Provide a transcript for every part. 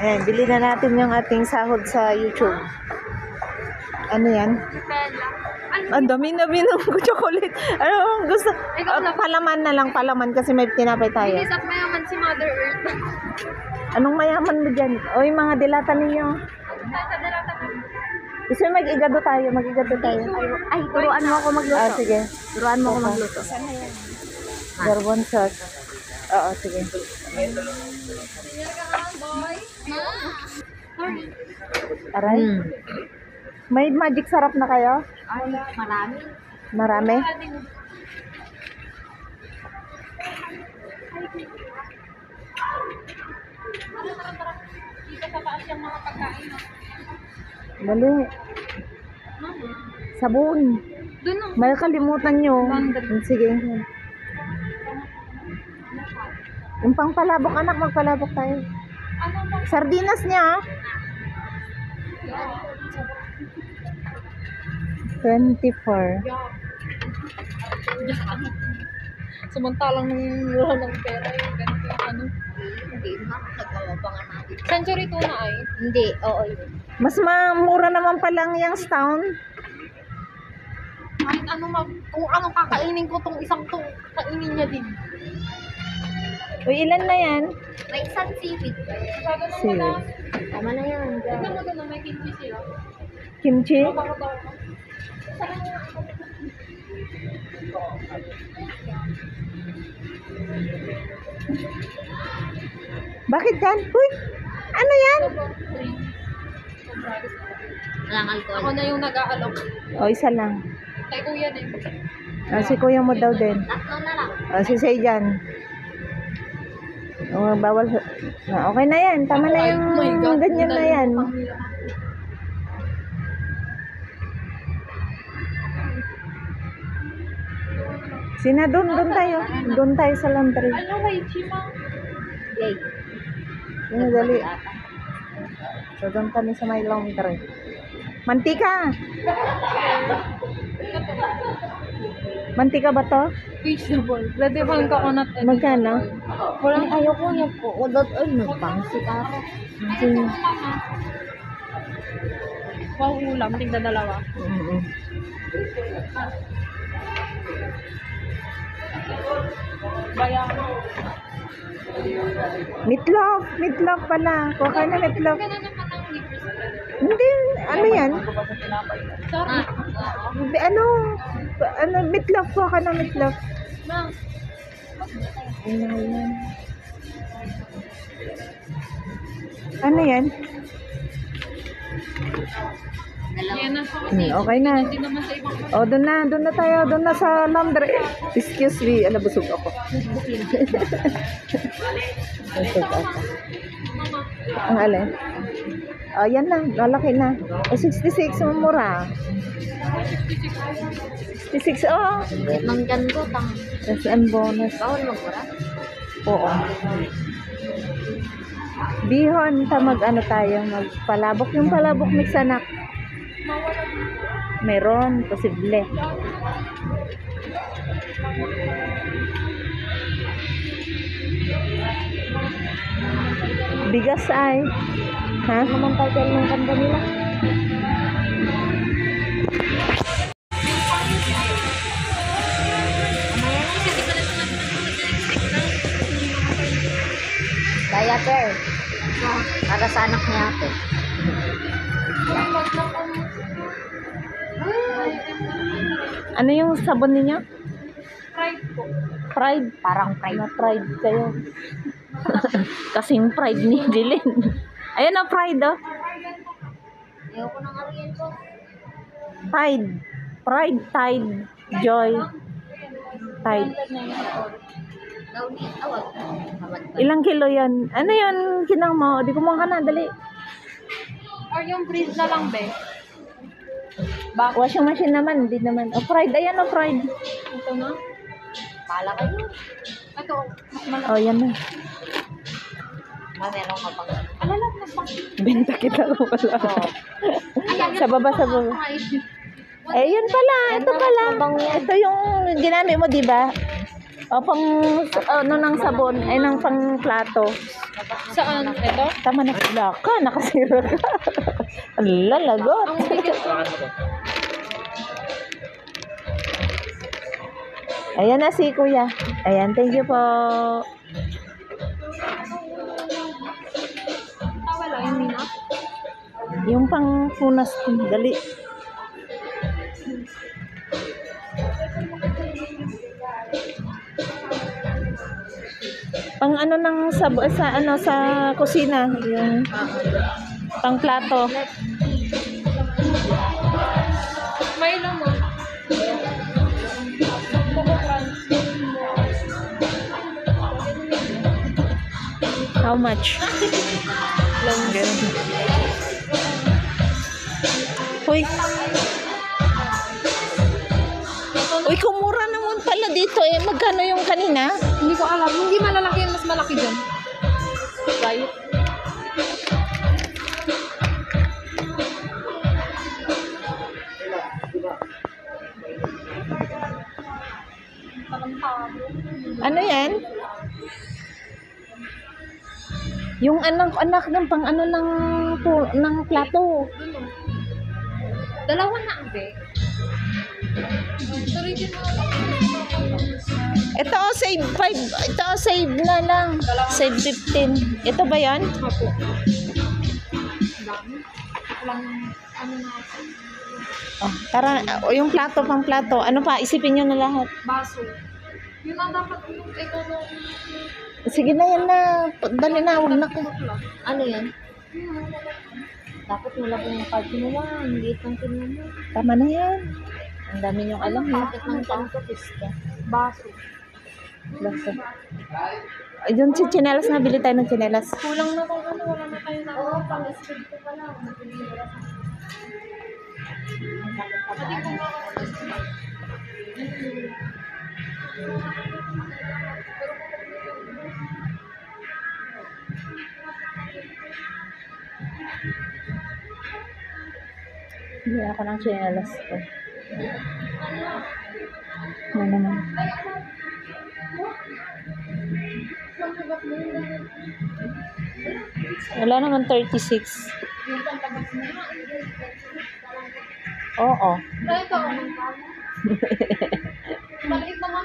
Ayan, bili na natin yung ating sahod sa YouTube. Ano yan? Ang dami na binong chocolate. Ano gusto? Palaman na lang, palaman kasi may tinapay tayo. Bilis at mayaman si Mother Earth. Anong mayaman mo dyan? O yung mga dilata ninyo. Gusto mo mag-igado tayo, Ay, turuan mo ako magluto. Ah, sige. Turuan mo ako magluto. Sana yan. Garbon sauce. Oo, sige. Aray. May magic sarap na kayo? Ay, marami. Marami? Dali. Sabon. Doon o. May kalimutan nyo. Sige. Yung pangpalabok, anak, magpalabok tayo. Sardinas niya. 24. Samantalang wala ng pera yung ganito yung ano. Hindi na, nagkawabangan natin. Century 2 na ay. Hindi, oo. Mas mura naman palang yung town. Kahit ano kung anong kakainin ko tong isang to, kainin niya din. Uy, ilan na yan? May isang seaweed. Masyado na Sige. wala. Tama na yan. Tignan mo doon, may kimchi sila. Kimchi? Bakit yan? Uy, ano yan? Walang alcohol. Ako na yung nag-aalok. O, isa lang. Kay kuya din. O, si kuya mo daw din. Tatlo na lang. O, si Seijan. O, bawal. Okay na yan. Tama na yung Oh my God, ganyan na yan. Sina, doon tayo. Doon tayo sa laundry. Ano kay Chima? Yay. Yung dali. So, doon kami sa may laundry. Mantika! Mantika ba to? Vegetable. Pwede bang coconut? Magkano? Wala. Ayoko niya po. Udot, ay, nagpangsit ako. Sige. Wow, ulam. Tingda dalawa. Mm-mm. Bayang. Meatloaf pala. Kuha ka na meatloaf. Ganun naman ang liver spread. Hindi, ano yan? Sorry. Hindi, ano, meatloaf, kuha ka na meatloaf. Ma. Ano yan? Yan na siya. Okay na. Hindi naman sa ibang O, doon na tayo, doon na sa laundry. Excuse me, busog ako. Busog ako. Ang alin? O, yan na, lalaki na. O, 66, mura. 66, oh. Manggan ko, tang. SM bonus. Bawal magpura. Oo. Bihon, ano tayo, magpalabok. Yung palabok mix anak. Meron, posible. Bigas ay. Ha? Naman tayo ng kanda nila. Diaper. Para sa anak niya ate. Ano yung sabon ninyo? fried po. Pride. Parang pride. Na pride kayo. Kasing pride ni Jilin. Ayan na, pride oh. Ayoko nang ariyan ko. Tide. Pride, Tide, Joy. Tide. Dawni, awag. Ilang kilo yan? Ano yan kinang mo? Di ko mo ka na, dali. Or yung breed na lang, be. Washing machine naman, hindi naman. Oh, Pride, ayan oh, Pride. Ito na. Pala kayo. Ito, mas malaki. Oh, yan na. Meron ka pang. Alalap na pa. Benta kita ko pala. Oo. Sa baba, sa baba. Eh, yun pala. Ito pala. Ito yung ginamit mo, di ba? O, pang, ano ng sabon, ay ng pang plato. Saan? Ito? Tama na pala ka, nakasira ka. Ala, lagot. Ang bigat. Ayan na si kuya. Ayan, thank you po. Wala, yung mina. Yung pang punas, dali. Pang ano ng sa ano sa kusina, yung pang plato. Milo mo. How much? Ganun. Hoy. Uy, kumura naman pala dito eh. Magkano yung kanina? Hindi ko alam. Hindi malalaki yan. Mas malaki dyan. Right? Ano yan? Yung anak ng pang ano ng plato. Dalawa na ang be. Sorry din mo. Ito oh, save 5. Ito oh, save na lang. Save 15. Ito ba yan? Apo. Dami. Walang ano na ako. Oh, tara, yung plato, pang plato. Ano pa? Isipin nyo na lahat. Baso. Yun ang dapat yung economy. Sige na yan na. Dali na, huwag na ka. Ano yan? Dapat malaki yung card mo lang. Hindi itong tinan mo. Tama na yan. Ang dami niyong alam. Bakit ng tanto pista? Baso. Basta. Yung chinelas na, bili tayo ng chinelas. Kulang na kung ano. Wala na tayo na. Oo, pang-speed ko pa lang. Hindi ako ng chinelas ko. Ano naman? Wala naman 36. Oo. Dahil ito. Maliit naman.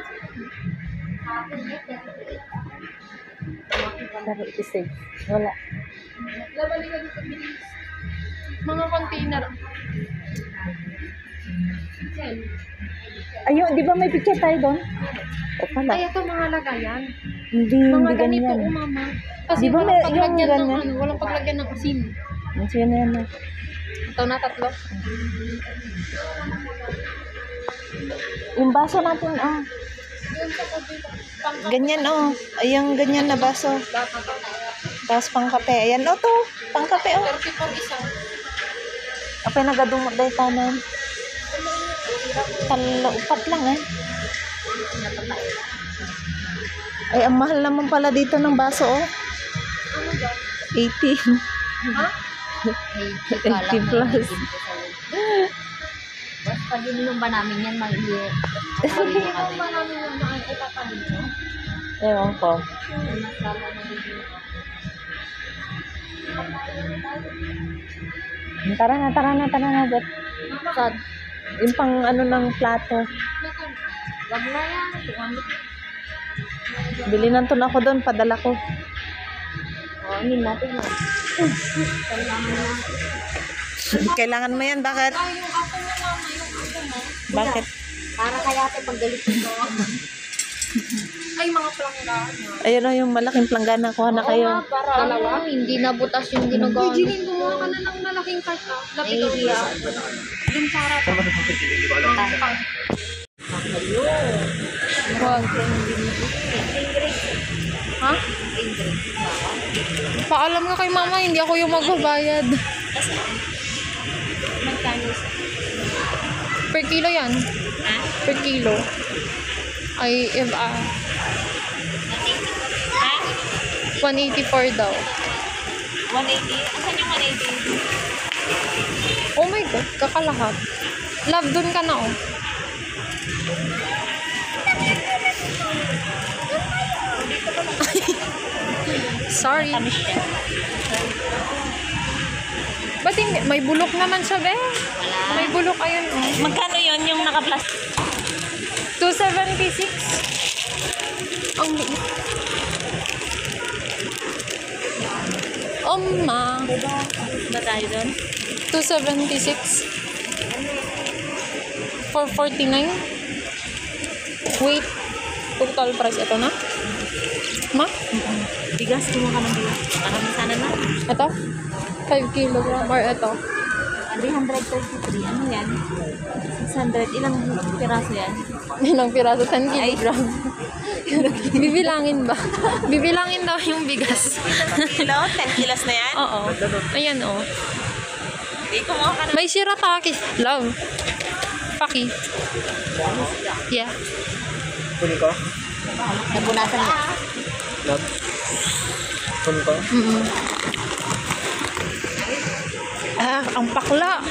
36. Wala. Labali ka dito. Mga container. Ayun, di ba may picture tayo doon? O pala. Ay, ito mga lagayan. Hindi Mga ganito, ganyan. mama. Kasi Di ba walang may- paglagyan yung ng ganyan? ano, walang paglagyan ng asin. Sige na yan na. Ito na, tatlo. Yung baso natin, Doon sa kabila. ganyan, Ayang ganyan na baso. Tapos pang kape. Ayan, to. Pang kape, 30 pang isa. Apay nagadumot dahil tanan. Upat lang, eh. Ay, ang mahal naman pala dito ng baso, Ano ba? 80. Ha? 80 plus. Basta pag ininom ba namin yan, mag-iye. Sabi ko ba namin yung mga itatabi nyo? Ewan ko. Tara na, Bet. Sad. Yung pang ano ng plato. Wag na yan. Bili ng tun ako doon, padala ko. O, amin natin yan. Kailangan mo yan, bakit? Ay, yung ako mo, mama. Yung ako mo. Bakit? Para kaya ate paggalit ko. Ay, mga planggaan. Ayun o, yung malaking planggana, kuha na kayo. Para dalawa. Hindi nabutas yung Uy, ginagawa. Jeline, gumawa ka na ng malaking cart, ah. Lapit Ay, ako iya. Dun sa harap. Wag. Ha? Paalam nga kay mama, hindi ako yung magbabayad. Per kilo yan. Per kilo. Ay, if 184 daw. 180? Asan yung 180? Oh my God, kakalahat. Love, dun ka na, oh. Sorry. Tamis siya. Ba't hindi? May bulok naman siya, be. Wala. May bulok, ayun. Oh. Magkano yun yung naka-plastic? 276. Ang liit. Ma. Ba tayo doon? 276. 449. Wait. Total price ito na? Ma? Bigas, kumuha ka ng bigas. Parang sana na. Ito? 5 kilogram or ito? 333. Ano yan? 600. Ilang piraso yan? Ilang piraso? 10 kilogram. Bibilangin ba? Bibilangin daw yung bigas. Kilo? 10 kilos na yan? Oo. Ayan, oh. Hindi, kumuha ka na. May shirataki. Love. Paki. Yeah. Kunin ko? Nabunasan niya. Love? Kunin ko? Ang pakla.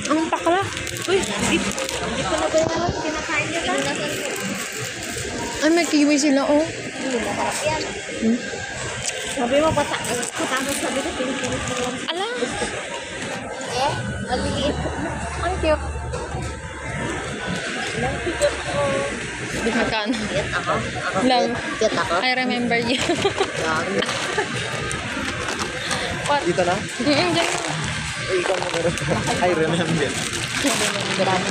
Ang pakla. Uy. Hindi ko na ba yung kinakain niya ba? Ay, may kiwi sila, oh. Masarap yan. Sabi mo, patapos sabi ko, pinipinis mo lang. Ala. Ang liit. Ang cute. Magkano? Cute ako. Love. Cute ako. I remember you. What? Dito na? Diyan na. Ay, ikaw mo meron. I remember. Dami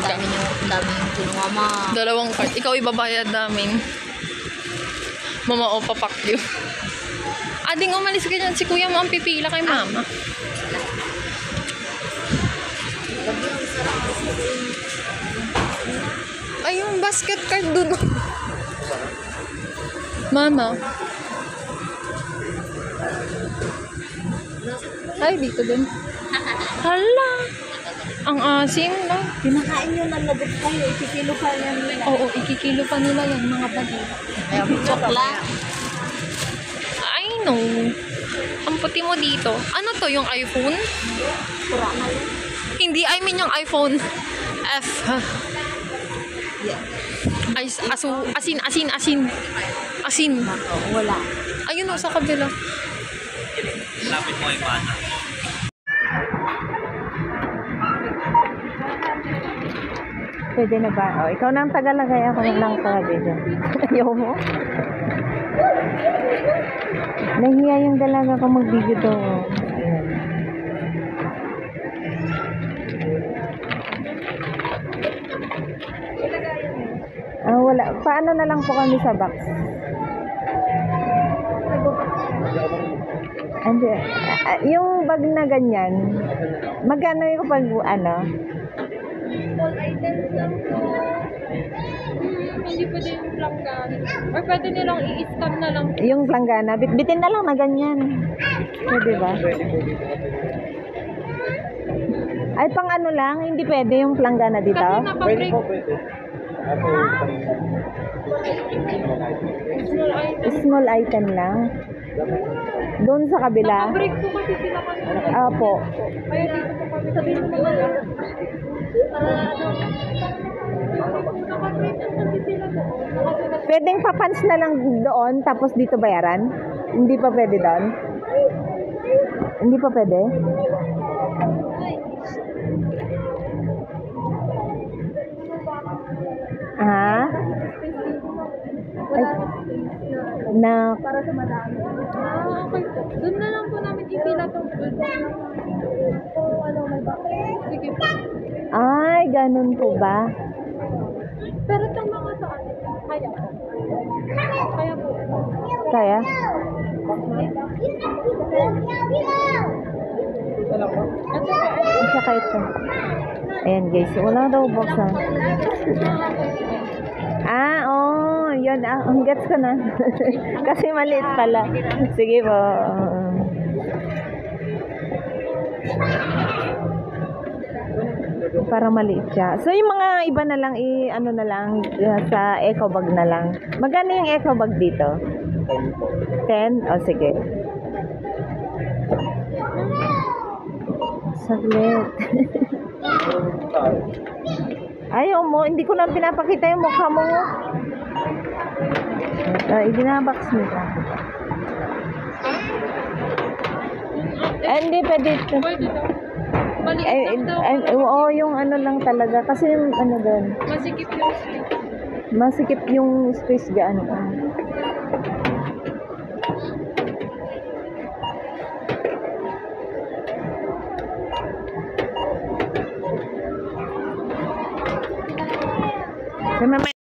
yung kinuha mo. 2 card. Ikaw ibabayad namin. Mama, o papakyo. Ading, umalis ka dyan. Si kuya mo ang pipila kay mama. Ay, yung basket card dun. Mama. Ay, dito din. Hala. Ang asim na. Pinakain nyo ng lagot kayo. Ikikilo pa yan nila. Oo, ikikilo pa nila yan, mga bagi. Chokla. I know. Ang puti mo dito. Ano to, yung iPhone? Pura na yun. Hindi, I mean yung iPhone F. Ay, asin. Wala. Ayun o, sa kabila. Lapit mo yung bata. Pwede na ba? O, ikaw na ang tagalagay. Ako na lang taga-video. Ayaw mo? Nahiya yung dalaga ko mag-video to. Ayan. Wala. Paano na lang po kami sa box? Hindi. Yung bag na ganyan, magkano yung pag ano? All items lang to. Hindi pwede yung planggana. Or pwede nilang i-scan na lang. Yung planggana, bitbitin na lang na ganyan. Pwede ba? Ay, pang ano lang, hindi pwede yung planggana dito? Kasi Pwede napabreak. po, pwede. Ako, Small item. Small item lang. Doon sa kabila. Napabreak po kasi sila kanina. Apo. Kaya dito po kami. Sabihin mo naman lang. Para ano. Nakabreak kasi sila doon. Pwedeng papans na lang doon, tapos dito bayaran? Hindi pa pwede doon? Hindi pa pwede? Ha? Ay, na, Para sa madami. Okay po. Doon na lang po namin ipila tong food. O ano, may bakit. Sige po. ay, ganun po ba? Pero itong mga sa atin, kaya po. Kaya po. Kaya? At saka ito. Ayan guys, wala daw box ha. Yun, ang gets ko na. Kasi maliit pala. Sige po. Para maliit siya. So, yung mga iba na lang, ano na lang, sa eco bag na lang. Magkano yung eco bag dito? 10? O, sige. Saglit. Ayaw mo, hindi ko na pinapakita yung mukha mo. Ibinabox nito. Hindi, pwede. Pwede daw. Maliit lang daw. Oo, yung ano lang talaga. Kasi yung ano doon. Masikip yung space. Masikip yung space dyan. Mamaya